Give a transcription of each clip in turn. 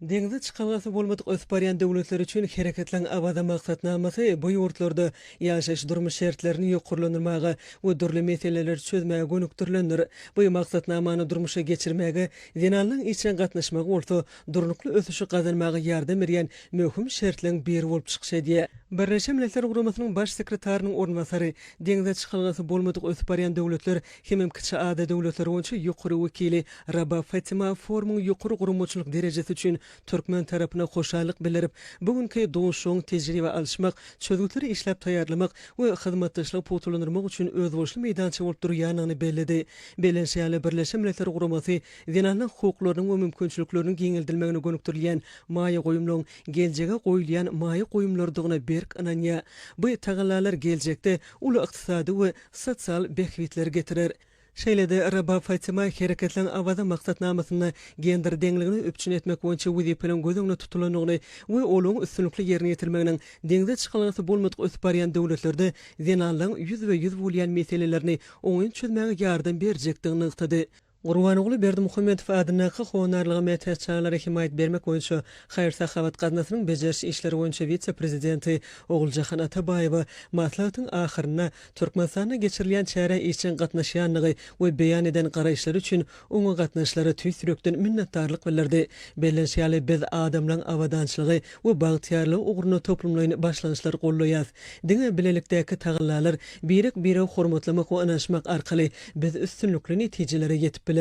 Deňze çykalgasy bolmadyk ösbarýan döwletler üçin hereketleň abada maksatnamasy bu ýurtlarda ýaşaş durmuş şertlerini ýokurlandyrmaga we dürli meseleleri çözmäge gönükdirlendir. Bu maksatnamany durmuşa geçirmäge, dinanyň içine gatnaşmagy bolsa, durnukly ösüşi gazanmaga ýardam berýän möhüm şertleň biri bolup çykşady. Birleşen Milletler Guramasynyň baş sekretarinyň ornbasary, deňze çykalgasy bolmadyk ösbarýan döwletler hemem kiçi ada döwletler boýunça ýokary wekili Rabah Fatima forumyň ýokary gurumçylyk derejesi üçin Türkmen tarapyna hoşallyk bildirip, bugünkü doňuşyň tejribe alşmak, çözgütleri işläp taýýarlamak we hyzmatdaşlyk potulandyrmak üçin özboşly meýdançy bolup durýanyny bellidi. Belenşäli Birleşen Milletler Guramasy dinanyň hukuklarynyň we mümkinçilikleriniň giňildilmegine gönükdirilýän maýa goýumlaryň geljege goýulýan maýa goýumlarydygyna berk ananya. Bu tagallalar geljekde uly ykdysady we sosial behbitler getirer. Şeýlede Rabah Fatima hereketleň abada maksatnamasyny gender deňligini öpçün etmek boýunça wezipeleň gözüňde tutulanyny we olaň üstünlikli ýerine ýetirmeginiň deňde çykalgasy bolmadyk ösbarýan döwletlerde dinanyň ýüz bolýan meselelerini oňun çözmäge ýardam berjekdigini ýyktady. Gurbanogly Berdimuhammedow adyna honarlygy metäççilere himayet bermek boýunça Haýır-sahabat gaznasynyň bejerişi işleri boýunça vitse-prezidenti Oguljahan Atabaýew maslahatyň ahyryna Türkmenistana geçirilýän çäre için gatnaşýanlygy we beýan eden garaýşlary üçin oňa gatnaşlary tüýsürekden minnetdarlyk bildirdi. Belenşäli biz adamlaryň awadançylygy we bagtyarlygy ugruna toplumlaryny başlanýşlary gollaýar. Diňe bilelikdäki tagallalar biri hormatlamak we anaşmak arkaly biz üstünlikli netijelere ýetip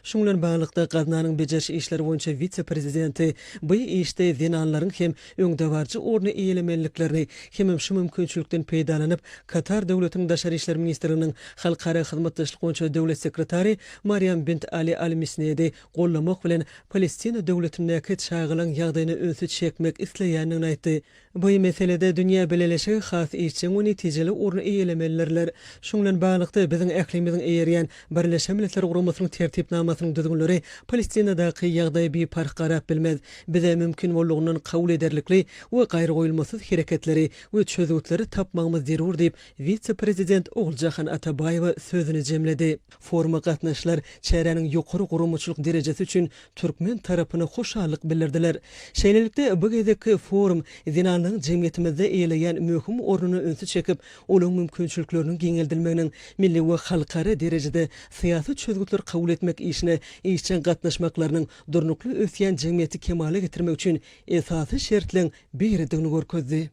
Şunlan bağlıqda gaznanyň bejerişi işleri boýunça vitse-prezidenti bu işte dinanlaryň hem öňdewarjy orny eýlemeliklerini hem şu mümkinçilikden peýdalanyp Katar döwletiň daşary işler ministriniň halkara hyzmatdaşlyk boýunça döwlet sekretary Maryam bint Ali Al-Misnedi gollamak bilen Palestina döwletindäki çagylan ýagdaýyny öňe çekmek isleýänini aýtdy. Bu meselede dünýä beleleşigi has işçi we netijeli orny eýlemelerler. Şunlan bağlyqda biziň ählimiziň eýerýän Birleşen Milletler Guramasynyň tertipnamasynyň düzgünleri Palestinadaky ýagdaýy bir park garap bilmez. Bize mümkin bolýandan kabul ederlikli we gaýry goýulmasy hereketleri we çözgütleri tapmagymyz zerur diýip vitse-prezident Oguljahan Atabaýew sözüni jemledi. Foruma gatnaşlar çärenin ýokary gurumçylyk derejesi üçin Türkmen tarapyna hoşallyk bildirdiler. Şeýlelikde bu gezeki forum dinanyň jemgyýetimizde eýleýän möhüm ornuny öňe çekip, olaň mümkinçilikleriniň giňildilmeginiň milli we halkara derejede syýasy çözgütler kabul etmek işine işçen gatnaşmaklarynyň durnukly ösýän jemgyýeti kemale getirmek üçin esasy şertleň biridigini görkezdi.